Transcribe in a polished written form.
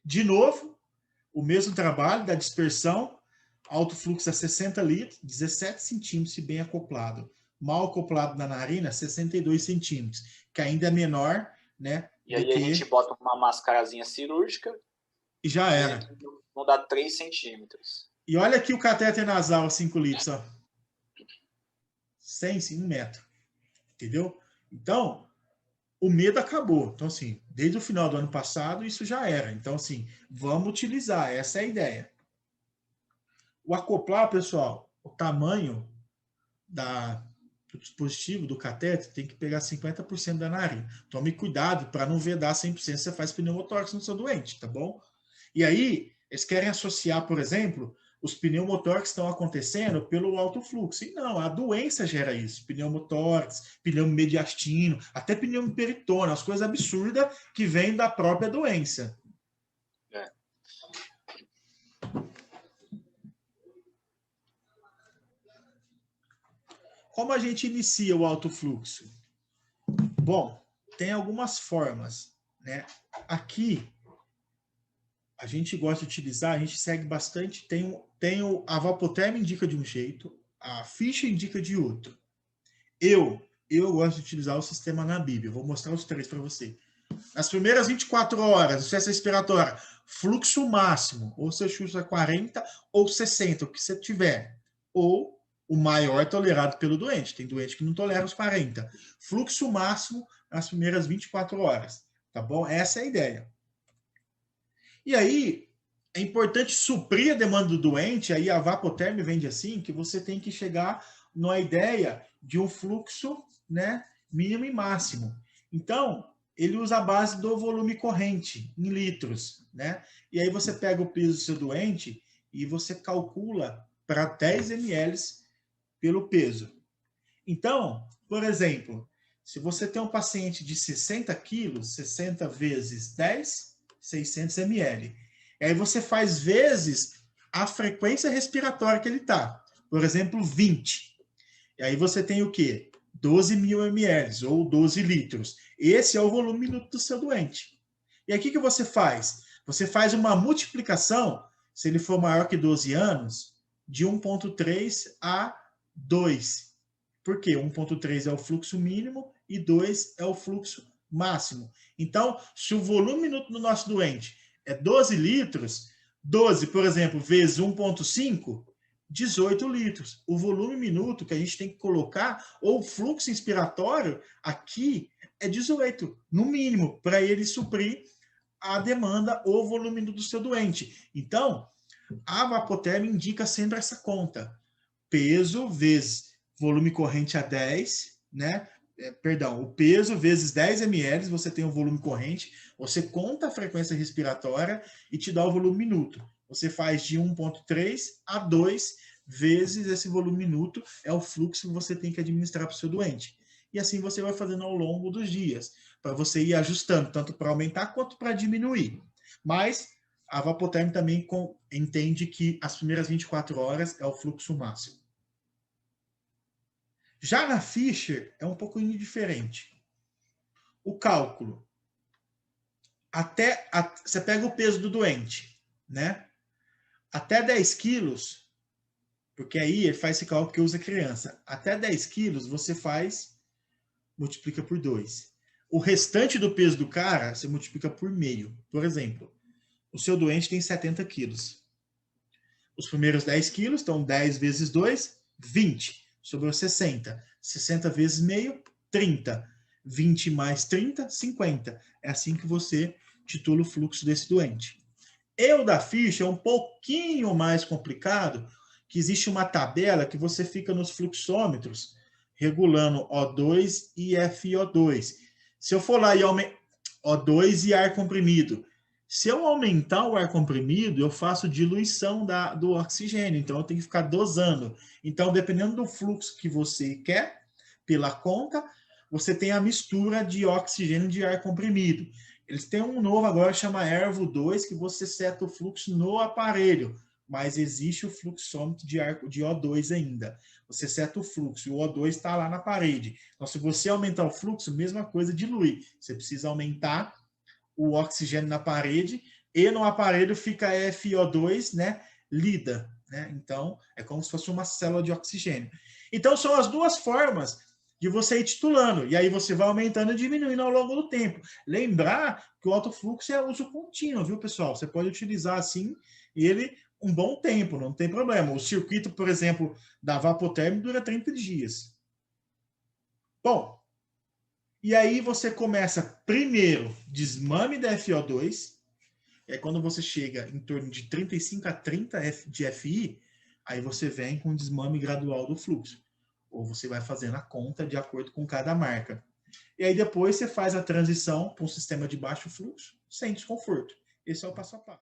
De novo, o mesmo trabalho da dispersão, alto fluxo a 60 litros, 17 centímetros, se bem acoplado. Mal acoplado na narina, 62 centímetros, que ainda é menor, né? E aí a gente bota uma mascarazinha cirúrgica e já era. Não dá 3 centímetros. E olha aqui o catéter nasal, 5 litros, ó. 1 metro. Entendeu? Então, o medo acabou. Então, assim, desde o final do ano passado, isso já era. Então, assim, vamos utilizar. Essa é a ideia. O acoplar, pessoal, o tamanho do dispositivo, do catéter, tem que pegar 50% da narina. Tome cuidado para não vedar 100%, você faz pneumotórax no seu doente, tá bom? E aí, eles querem associar, por exemplo, os pneumotórax estão acontecendo pelo alto fluxo. E não, a doença gera isso. Pneumotórax, pneumomediastino, até pneumoperitônio, as coisas absurdas que vêm da própria doença. Como a gente inicia o alto fluxo? Bom, tem algumas formas, né? Aqui, a gente gosta de utilizar, a gente segue bastante, a Vapoterm indica de um jeito, a ficha indica de outro. Eu gosto de utilizar o sistema na Bíblia, vou mostrar os três para você. Nas primeiras 24 horas, sucesso respiratório, fluxo máximo, ou você chuta 40 ou 60, o que você tiver. Ou o maior tolerado pelo doente. Tem doente que não tolera os 40. Fluxo máximo nas primeiras 24 horas. Tá bom? Essa é a ideia. E aí, é importante suprir a demanda do doente, aí a Vapoterm vende assim, que você tem que chegar numa ideia de um fluxo, né, mínimo e máximo. Então, ele usa a base do volume corrente, em litros, né? E aí você pega o peso do seu doente e você calcula para 10 ml pelo peso. Então, por exemplo, se você tem um paciente de 60 quilos, 60 vezes 10, 600 ml. E aí você faz vezes a frequência respiratória que ele está. Por exemplo, 20. E aí você tem o quê? 12.000 ml ou 12 litros. Esse é o volume minuto do seu doente. E aí o que você faz? Você faz uma multiplicação, se ele for maior que 12 anos, de 1,3 a 2. Por quê? 1,3 é o fluxo mínimo e 2 é o fluxo máximo. Então, se o volume minuto do nosso doente é 12 litros, 12, por exemplo, vezes 1,5, 18 litros. O volume minuto que a gente tem que colocar, ou o fluxo inspiratório, aqui é 18, no mínimo, para ele suprir a demanda ou volume do seu doente. Então, a Vapoterm indica sempre essa conta. Peso vezes volume corrente a 10, né? Perdão, o peso vezes 10 ml, você tem o volume corrente, você conta a frequência respiratória e te dá o volume minuto. Você faz de 1,3 a 2 vezes esse volume minuto, é o fluxo que você tem que administrar para o seu doente. E assim você vai fazendo ao longo dos dias, para você ir ajustando, tanto para aumentar quanto para diminuir. Mas a Vapoterm também entende que as primeiras 24 horas é o fluxo máximo. Já na Fischer, é um pouquinho diferente. O cálculo. Você pega o peso do doente, né? Até 10 quilos, porque aí ele faz esse cálculo que usa criança. Até 10 quilos, você multiplica por 2. O restante do peso do cara, você multiplica por meio. Por exemplo, o seu doente tem 70 quilos. Os primeiros 10 quilos, então 10 vezes 2, 20. Sobrou 60. 60 vezes meio, 30. 20 mais 30, 50. É assim que você titula o fluxo desse doente. O da ficha é um pouquinho mais complicado, que existe uma tabela que você fica nos fluxômetros, regulando O2 e FiO2. Se eu for lá e aumentar O2 e ar comprimido, se eu aumentar o ar comprimido, eu faço diluição do oxigênio, então eu tenho que ficar dosando. Então, dependendo do fluxo que você quer, pela conta, você tem a mistura de oxigênio e de ar comprimido. Eles têm um novo agora, chama Ervo 2, que você seta o fluxo no aparelho, mas existe o fluxômetro de O2 ainda. Você seta o fluxo, e o O2 está lá na parede. Então, se você aumentar o fluxo, mesma coisa, dilui. Você precisa aumentar o oxigênio na parede e no aparelho fica FiO2, né, lida, né? Então, é como se fosse uma célula de oxigênio. Então, são as duas formas de você ir titulando, e aí você vai aumentando e diminuindo ao longo do tempo. Lembrar que o alto fluxo é uso contínuo, viu, pessoal? Você pode utilizar assim ele um bom tempo, não tem problema. O circuito, por exemplo, da Vapotherm dura 30 dias. Bom, e aí você começa primeiro desmame da FiO2, e aí quando você chega em torno de 35 a 30 de FI, aí você vem com o desmame gradual do fluxo. Ou você vai fazendo a conta de acordo com cada marca. E aí depois você faz a transição para um sistema de baixo fluxo sem desconforto. Esse é o passo a passo.